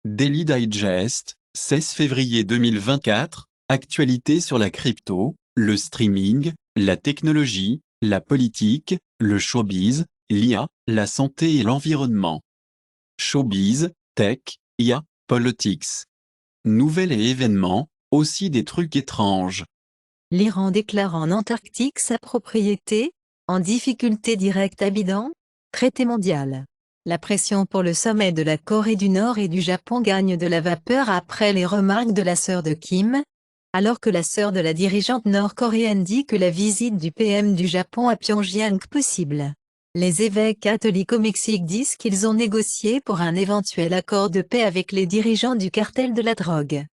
Daily Digest, 16 février 2024, actualité sur la crypto, le streaming, la technologie, la politique, le showbiz, l'IA, la santé et l'environnement. Showbiz, tech, IA, politics. Nouvelles et événements, aussi des trucs étranges. L'Iran déclare en Antarctique sa propriété, en difficulté directe à Bidan, traité mondial. La pression pour le sommet de la Corée du Nord et du Japon gagne de la vapeur après les remarques de la sœur de Kim, alors que la sœur de la dirigeante nord-coréenne dit que la visite du PM du Japon à Pyongyang est possible. Les évêques catholiques au Mexique disent qu'ils ont négocié pour un éventuel accord de paix avec les dirigeants du cartel de la drogue.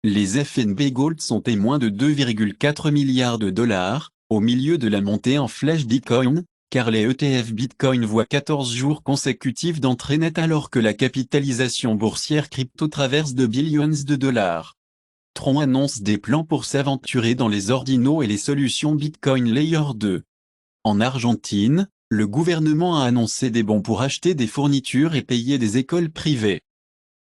Les FNB Gold sont témoins de 2,4 milliards de dollars, au milieu de la montée en flèche Bitcoin, car les ETF Bitcoin voient 14 jours consécutifs d'entrée nette alors que la capitalisation boursière crypto traverse de billions de dollars. Tron annonce des plans pour s'aventurer dans les ordinaux et les solutions Bitcoin Layer 2. En Argentine, le gouvernement a annoncé des bons pour acheter des fournitures et payer des écoles privées.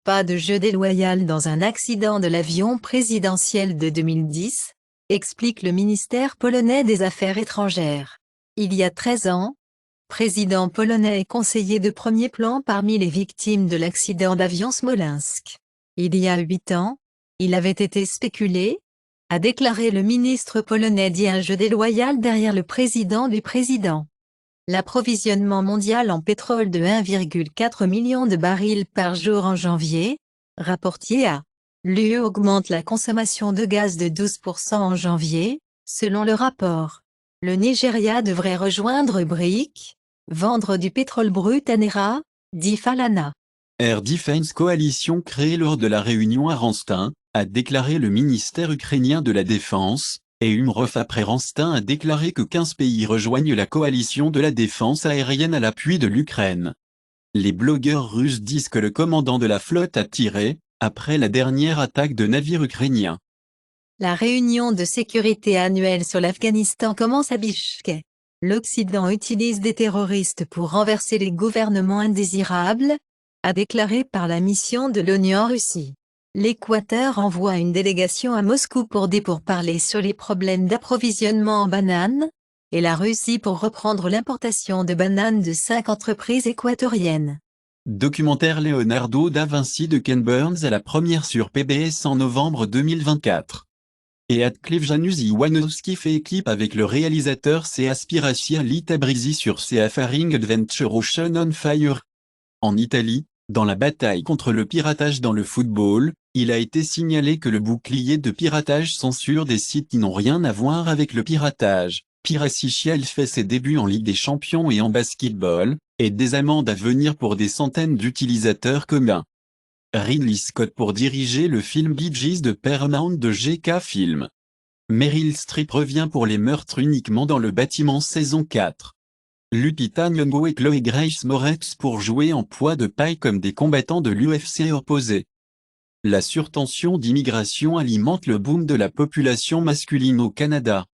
Pas de jeu déloyal dans un accident de l'avion présidentiel de 2010, explique le ministère polonais des Affaires étrangères. Il y a 13 ans, président polonais et conseiller de premier plan parmi les victimes de l'accident d'avion Smolensk. Il y a 8 ans, il avait été spéculé, a déclaré le ministre polonais dit un jeu déloyal derrière le président du président. L'approvisionnement mondial en pétrole de 1,4 million de barils par jour en janvier, rapporté à l'UE augmente la consommation de gaz de 12% en janvier, selon le rapport. Le Nigeria devrait rejoindre BRIC, vendre du pétrole brut à Nera, dit Falana. Air Defense Coalition créée lors de la réunion à Ramstein, a déclaré le ministère ukrainien de la Défense, et Umrov après Ramstein a déclaré que 15 pays rejoignent la coalition de la défense aérienne à l'appui de l'Ukraine. Les blogueurs russes disent que le commandant de la flotte a tiré, après la dernière attaque de navires ukrainiens. La réunion de sécurité annuelle sur l'Afghanistan commence à Bishkek. L'Occident utilise des terroristes pour renverser les gouvernements indésirables, a déclaré par la mission de l'ONU en Russie. L'Équateur envoie une délégation à Moscou pour des pourparlers sur les problèmes d'approvisionnement en bananes, et la Russie pour reprendre l'importation de bananes de 5 entreprises équatoriennes. Documentaire Leonardo da Vinci de Ken Burns à la première sur PBS en novembre 2024. Et Radcliffe Januzzi Wanowski fait équipe avec le réalisateur C.A. Spiracia Litabrisi sur C.A. Faring Adventure Ocean on Fire. En Italie, dans la bataille contre le piratage dans le football, il a été signalé que le bouclier de piratage censure des sites qui n'ont rien à voir avec le piratage. Piracy Shield fait ses débuts en Ligue des Champions et en basketball, et des amendes à venir pour des centaines d'utilisateurs communs. Ridley Scott pour diriger le film Bee Gees de Paramount de GK Film. Meryl Streep revient pour les meurtres uniquement dans le bâtiment saison 4. Lupita Nyong'o et Chloé Grace Moretz pour jouer en poids de paille comme des combattants de l'UFC opposés. La surtension d'immigration alimente le boom de la population masculine au Canada.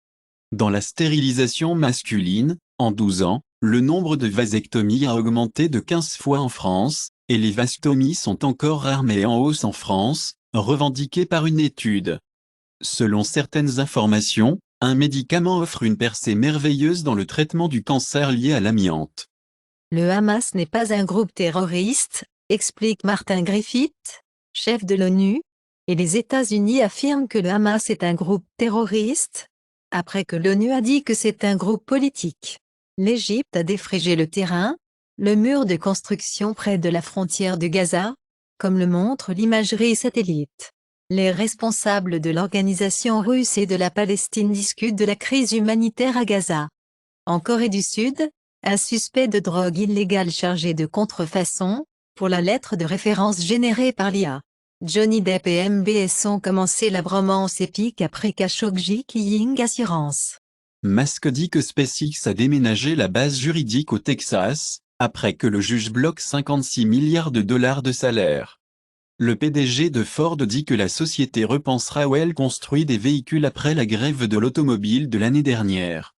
Dans la stérilisation masculine, en 12 ans, le nombre de vasectomies a augmenté de 15 fois en France, et les vasectomies sont encore rares mais en hausse en France, revendiquées par une étude. Selon certaines informations, un médicament offre une percée merveilleuse dans le traitement du cancer lié à l'amiante. Le Hamas n'est pas un groupe terroriste, explique Martin Griffiths, chef de l'ONU, et les États-Unis affirment que le Hamas est un groupe terroriste, après que l'ONU a dit que c'est un groupe politique. L'Égypte a défrayé le terrain, le mur de construction près de la frontière de Gaza, comme le montre l'imagerie satellite. Les responsables de l'organisation russe et de la Palestine discutent de la crise humanitaire à Gaza. En Corée du Sud, un suspect de drogue illégale chargé de contrefaçon, pour la lettre de référence générée par l'IA. Johnny Depp et MBS ont commencé la bromance épique après Khashoggi Kying Assurance. Musk dit que SpaceX a déménagé la base juridique au Texas, après que le juge bloque 56 milliards de dollars de salaire. Le PDG de Ford dit que la société repensera où elle construit des véhicules après la grève de l'automobile de l'année dernière.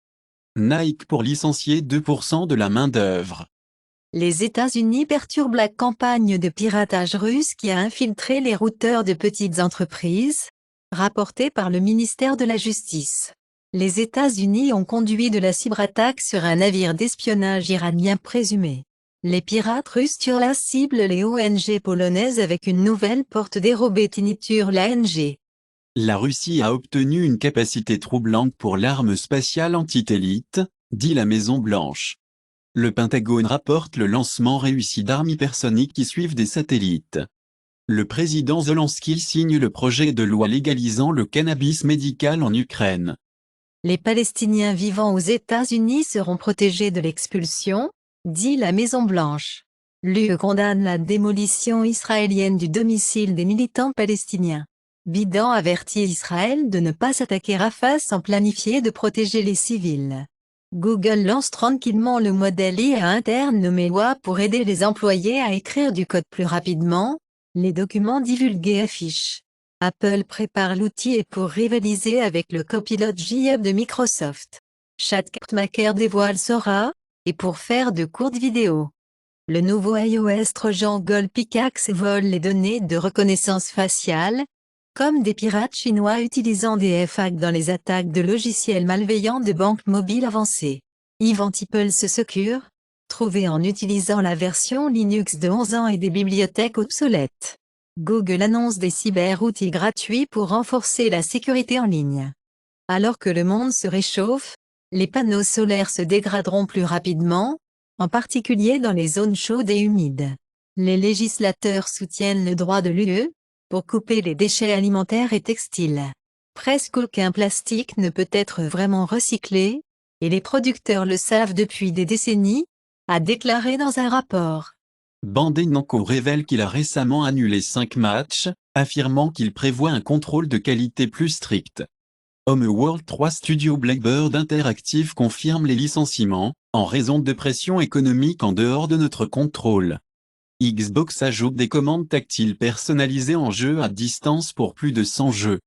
Nike pour licencier 2% de la main-d'œuvre. Les États-Unis perturbent la campagne de piratage russe qui a infiltré les routeurs de petites entreprises, rapporté par le ministère de la Justice. Les États-Unis ont conduit de la cyberattaque sur un navire d'espionnage iranien présumé. Les pirates russes ciblent les ONG polonaises avec une nouvelle porte dérobée Tinitur l'ANG. La Russie a obtenu une capacité troublante pour l'arme spatiale anti-satellite, dit la Maison-Blanche. Le Pentagone rapporte le lancement réussi d'armes hypersoniques qui suivent des satellites. Le président Zelensky signe le projet de loi légalisant le cannabis médical en Ukraine. Les Palestiniens vivant aux États-Unis seront protégés de l'expulsion, dit la Maison-Blanche. L'UE condamne la démolition israélienne du domicile des militants palestiniens. Biden avertit Israël de ne pas s'attaquer Rafah sans planifier de protéger les civils. Google lance tranquillement le modèle IA interne nommé Loi pour aider les employés à écrire du code plus rapidement, les documents divulgués affichent. Apple prépare l'outil et pour rivaliser avec le copilote J-Hub de Microsoft. ChatGPT dévoile Sora, et pour faire de courtes vidéos. Le nouveau iOS Trojan Gold Pickaxe vole les données de reconnaissance faciale, comme des pirates chinois utilisant des FAQ dans les attaques de logiciels malveillants de banques mobiles avancées. Eventiples Secure, trouvé en utilisant la version Linux de 11 ans et des bibliothèques obsolètes. Google annonce des cyber-outils gratuits pour renforcer la sécurité en ligne. Alors que le monde se réchauffe, les panneaux solaires se dégraderont plus rapidement, en particulier dans les zones chaudes et humides. Les législateurs soutiennent le droit de l'UE pour couper les déchets alimentaires et textiles. Presque aucun plastique ne peut être vraiment recyclé, et les producteurs le savent depuis des décennies, a déclaré dans un rapport. Bandai Namco révèle qu'il a récemment annulé 5 matchs, affirmant qu'il prévoit un contrôle de qualité plus strict. Homeworld 3 Studio Blackbird Interactive confirme les licenciements, en raison de pression économique en dehors de notre contrôle. Xbox ajoute des commandes tactiles personnalisées en jeu à distance pour plus de 100 jeux.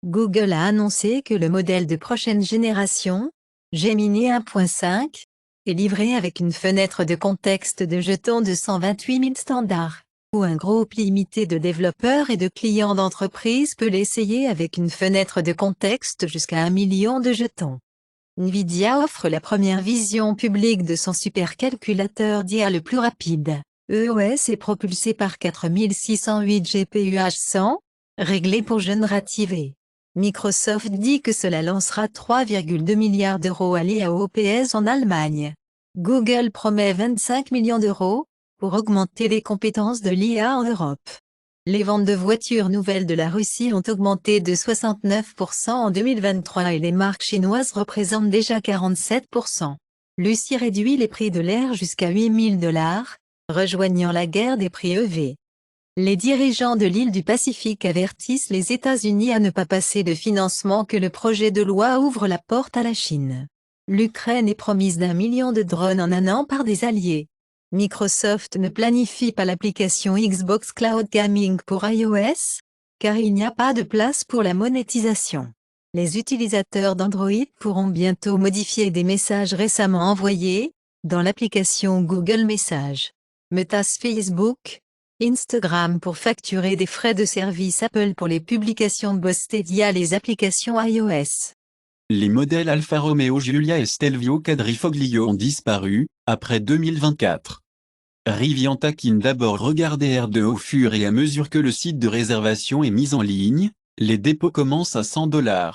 Google a annoncé que le modèle de prochaine génération, Gemini 1.5, est livré avec une fenêtre de contexte de jetons de 128 000 standards, où un groupe limité de développeurs et de clients d'entreprise peut l'essayer avec une fenêtre de contexte jusqu'à 1 million de jetons. Nvidia offre la première vision publique de son supercalculateur d'IA le plus rapide. EOS est propulsé par 4608 GPU H100, réglé pour générative. Microsoft dit que cela lancera 3,2 milliards d'euros à l'IAOPS en Allemagne. Google promet 25 millions d'euros pour augmenter les compétences de l'IA en Europe. Les ventes de voitures nouvelles de la Russie ont augmenté de 69% en 2023 et les marques chinoises représentent déjà 47%. Russie réduit les prix de l'air jusqu'à 8 000 $, rejoignant la guerre des prix EV. Les dirigeants de l'île du Pacifique avertissent les États-Unis à ne pas passer de financement que le projet de loi ouvre la porte à la Chine. L'Ukraine est promise d'1 million de drones en un an par des alliés. Microsoft ne planifie pas l'application Xbox Cloud Gaming pour iOS, car il n'y a pas de place pour la monétisation. Les utilisateurs d'Android pourront bientôt modifier des messages récemment envoyés dans l'application Google Messages. Metas Facebook, Instagram pour facturer des frais de service Apple pour les publications boostées via les applications iOS. Les modèles Alfa Romeo Giulia et Stelvio Quadrifoglio ont disparu, après 2024. Rivian taquine d'abord regarder R2 au fur et à mesure que le site de réservation est mis en ligne, les dépôts commencent à 100 $.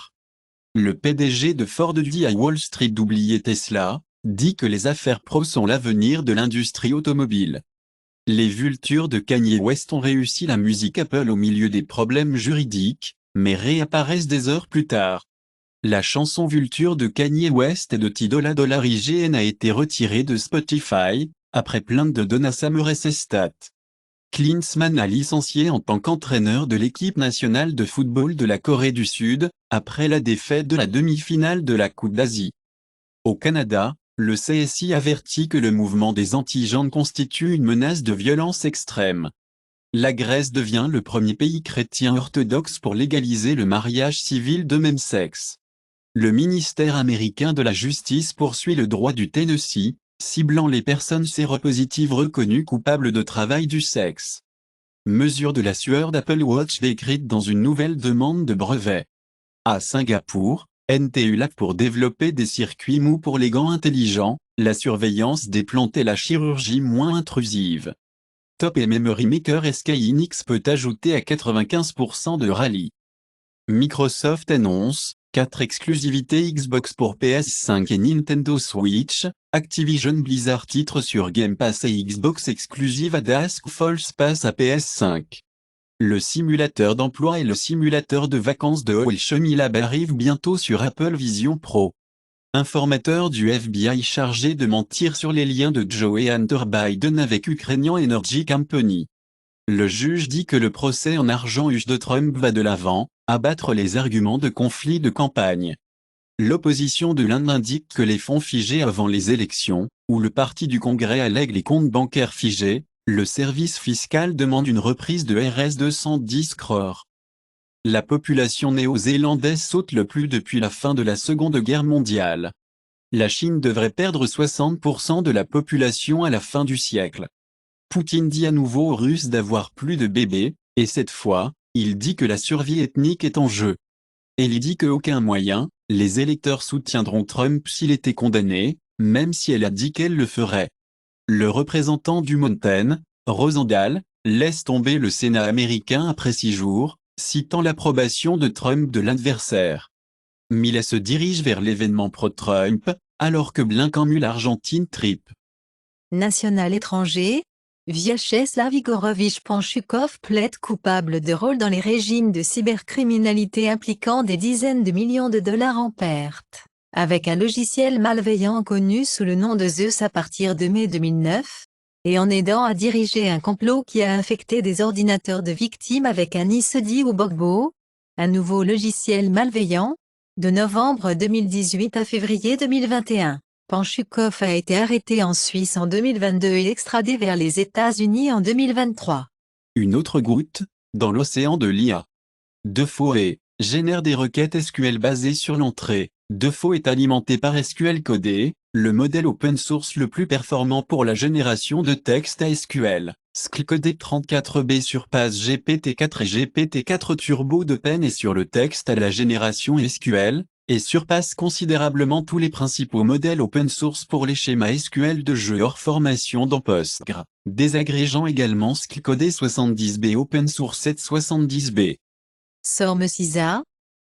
Le PDG de Ford dit à Wall Street d'oublier Tesla, dit que les affaires pro sont l'avenir de l'industrie automobile. Les vultures de Kanye West ont réussi la musique Apple au milieu des problèmes juridiques, mais réapparaissent des heures plus tard. La chanson Vulture de Kanye West et de $IGN a été retirée de Spotify, après plainte de Donna Summer et Sestat. Klinsmann a licencié en tant qu'entraîneur de l'équipe nationale de football de la Corée du Sud, après la défaite de la demi-finale de la Coupe d'Asie. Au Canada, le CSI avertit que le mouvement des anti-jeunes constitue une menace de violence extrême. La Grèce devient le premier pays chrétien orthodoxe pour légaliser le mariage civil de même sexe. Le ministère américain de la Justice poursuit le droit du Tennessee, ciblant les personnes séropositives reconnues coupables de travail du sexe. Mesure de la sueur d'Apple Watch décrite dans une nouvelle demande de brevet. À Singapour, NTU l'a pour développer des circuits mous pour les gants intelligents, la surveillance des plantes et la chirurgie moins intrusive. Top et Memory Maker SK-Hynix peut ajouter à 95% de rallye. Microsoft annonce 4 exclusivités Xbox pour PS5 et Nintendo Switch. Activision Blizzard titre sur Game Pass et Xbox exclusive à Dusk Falls passe à PS5. Le simulateur d'emploi et le simulateur de vacances de Holshemy Lab arrivent bientôt sur Apple Vision Pro. Informateur du FBI chargé de mentir sur les liens de Joe et Hunter Biden avec Ukrainian Energy Company. Le juge dit que le procès en argent huche de Trump va de l'avant, abattre les arguments de conflit de campagne. L'opposition de l'Inde indique que les fonds figés avant les élections, où le parti du Congrès allègue les comptes bancaires figés, le service fiscal demande une reprise de Rs 210 crores. La population néo-zélandaise saute le plus depuis la fin de la Seconde Guerre mondiale. La Chine devrait perdre 60% de la population à la fin du siècle. Poutine dit à nouveau aux Russes d'avoir plus de bébés, et cette fois, il dit que la survie ethnique est en jeu. Et il dit qu'aucun moyen, les électeurs soutiendront Trump s'il était condamné, même si elle a dit qu'elle le ferait. Le représentant du Mountain, Rosendahl, laisse tomber le Sénat américain après 6 jours, citant l'approbation de Trump de l'adversaire. Milei se dirige vers l'événement pro-Trump, alors que Blinken mue l'Argentine trip. National étranger, Vyacheslav Igorovich Panchukov plaide coupable de rôle dans les régimes de cybercriminalité impliquant des dizaines de millions de dollars en perte, avec un logiciel malveillant connu sous le nom de Zeus à partir de mai 2009, et en aidant à diriger un complot qui a infecté des ordinateurs de victimes avec un ISDI ou Bogbo, un nouveau logiciel malveillant, de novembre 2018 à février 2021. Panchukov a été arrêté en Suisse en 2022 et extradé vers les États-Unis en 2023. Une autre goutte, dans l'océan de l'IA. Defo génère des requêtes SQL basées sur l'entrée. Defo est alimenté par SQL Codé, le modèle open source le plus performant pour la génération de texte à SQL. Sclcodé 34B surpasse GPT-4 et GPT-4 Turbo de peine et sur le texte à la génération SQL, et surpasse considérablement tous les principaux modèles open source pour les schémas SQL de jeu hors formation dans Postgre, désagrégeant également Sclcodé 70B Open Source 770B. Sorme CISA.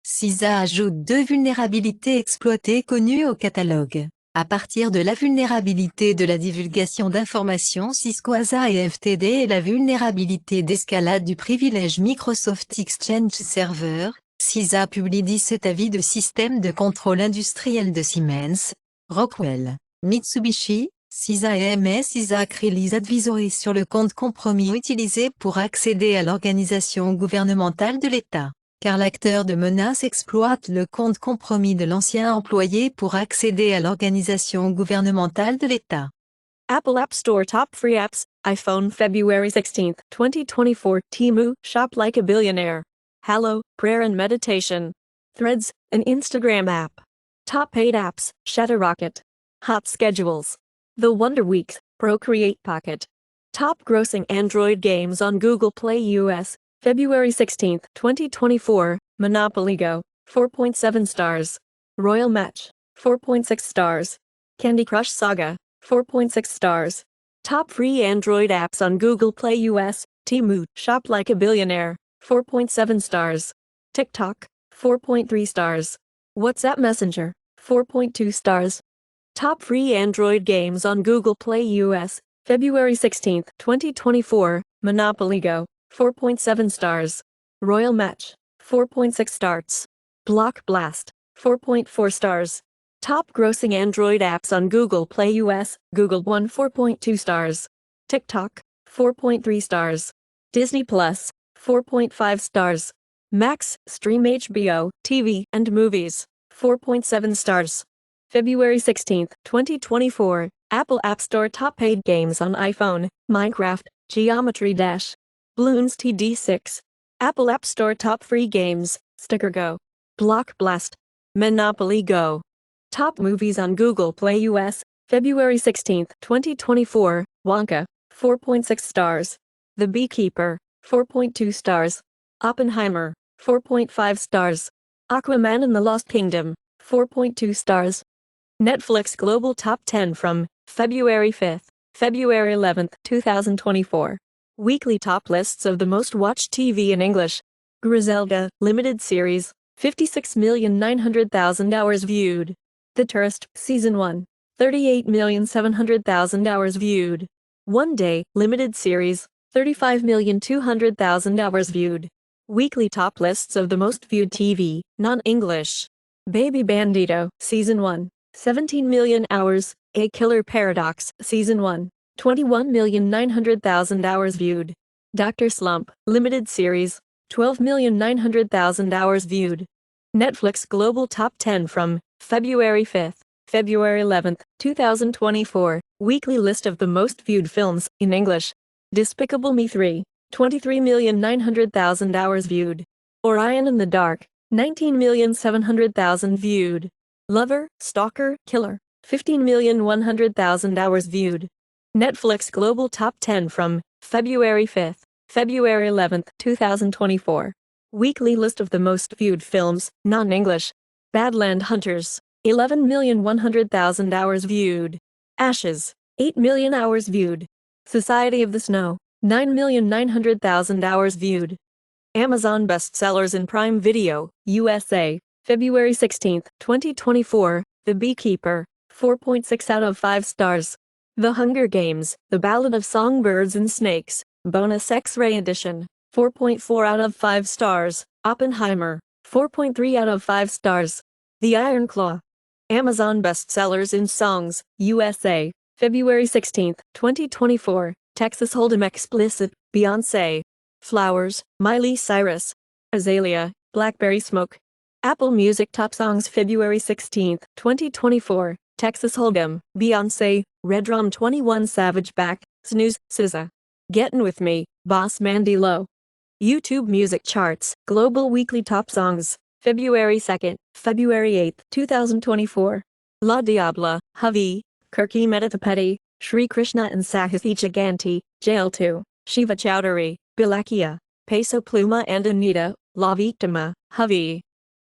CISA ajoute 2 vulnérabilités exploitées connues au catalogue. À partir de la vulnérabilité de la divulgation d'informations Cisco ASA et FTD et la vulnérabilité d'escalade du privilège Microsoft Exchange Server, CISA publie 17 avis de système de contrôle industriel de Siemens, Rockwell, Mitsubishi, CISA et MS CISA Release Advisory sur le compte compromis utilisé pour accéder à l'organisation gouvernementale de l'État, car l'acteur de menace exploite le compte compromis de l'ancien employé pour accéder à l'organisation gouvernementale de l'État. Apple App Store Top Free Apps, iPhone February 16, 2024 Temu, Shop Like a Billionaire. Hallow, Prayer and Meditation. Threads, an Instagram app. Top paid apps, Shutterrocket. Hot Schedules. The Wonder Weeks, Procreate Pocket. Top grossing Android games on Google Play US, February 16, 2024, Monopoly Go, 4.7 stars. Royal Match, 4.6 stars. Candy Crush Saga, 4.6 stars. Top free Android apps on Google Play US, Temu, Shop Like a Billionaire, 4.7 stars. TikTok, 4.3 stars. WhatsApp Messenger, 4.2 stars. Top free Android games on Google Play US, February 16, 2024, Monopoly Go, 4.7 stars. Royal Match, 4.6 stars. Block Blast, 4.4 stars. Top grossing Android apps on Google Play US, Google One 4.2 stars. TikTok, 4.3 stars. Disney Plus, 4.5 stars. Max, Stream HBO, TV, and movies, 4.7 stars. February 16, 2024, Apple App Store top paid games on iPhone, Minecraft, Geometry Dash, Bloons TD6. Apple App Store top free games, Sticker Go, Block Blast, Monopoly Go. Top movies on Google Play US, February 16, 2024, Wonka, 4.6 stars. The Beekeeper, 4.2 stars. Oppenheimer, 4.5 stars. Aquaman and the Lost Kingdom, 4.2 stars. Netflix Global Top 10 from February 5, February 11, 2024. Weekly top lists of the most watched TV in English. Griselda, limited series, 56,900,000 hours viewed. The Tourist, Season 1, 38,700,000 hours viewed. One Day, limited series, 35,200,000 hours viewed. Weekly top lists of the most viewed TV, non-English. Baby Bandito, Season 1, 17 million hours. A Killer Paradox, Season 1, 21,900,000 hours viewed. Dr. Slump, limited series, 12,900,000 hours viewed. Netflix Global Top 10 from February 5, February 11, 2024. Weekly list of the most viewed films in English. Despicable Me 3, 23,900,000 hours viewed. Orion in the Dark, 19,700,000 viewed. Lover, Stalker, Killer, 15,100,000 hours viewed. Netflix Global Top 10 from February 5, February 11, 2024. Weekly list of the most viewed films, non-English. Badland Hunters, 11,100,000 hours viewed. Ashes, 8 million hours viewed. Society of the Snow, 9,900,000 hours viewed. Amazon bestsellers in Prime Video, USA, February 16, 2024, The Beekeeper, 4.6 out of 5 stars. The Hunger Games, The Ballad of Songbirds and Snakes, Bonus X-Ray Edition, 4.4 out of 5 stars. Oppenheimer, 4.3 out of 5 stars. The Iron Claw. Amazon bestsellers in Songs, USA, February 16, 2024, Texas Hold'em Explicit, Beyoncé. Flowers, Miley Cyrus. Azalea, Blackberry Smoke. Apple Music Top Songs February 16, 2024, Texas Hold'em, Beyoncé, Redrum 21 Savage Back, Snooze, SZA. Gettin' With Me, Boss Mandy Low. YouTube Music Charts, Global Weekly Top Songs, February 2, February 8, 2024. La Diabla, Havi, Kirky Metatapeti, Shri Krishna and Sahithi Chaganti, Jail 2, Shiva Chowdhury, Bilakia, Peso Pluma and Anita, La Victima, Havi.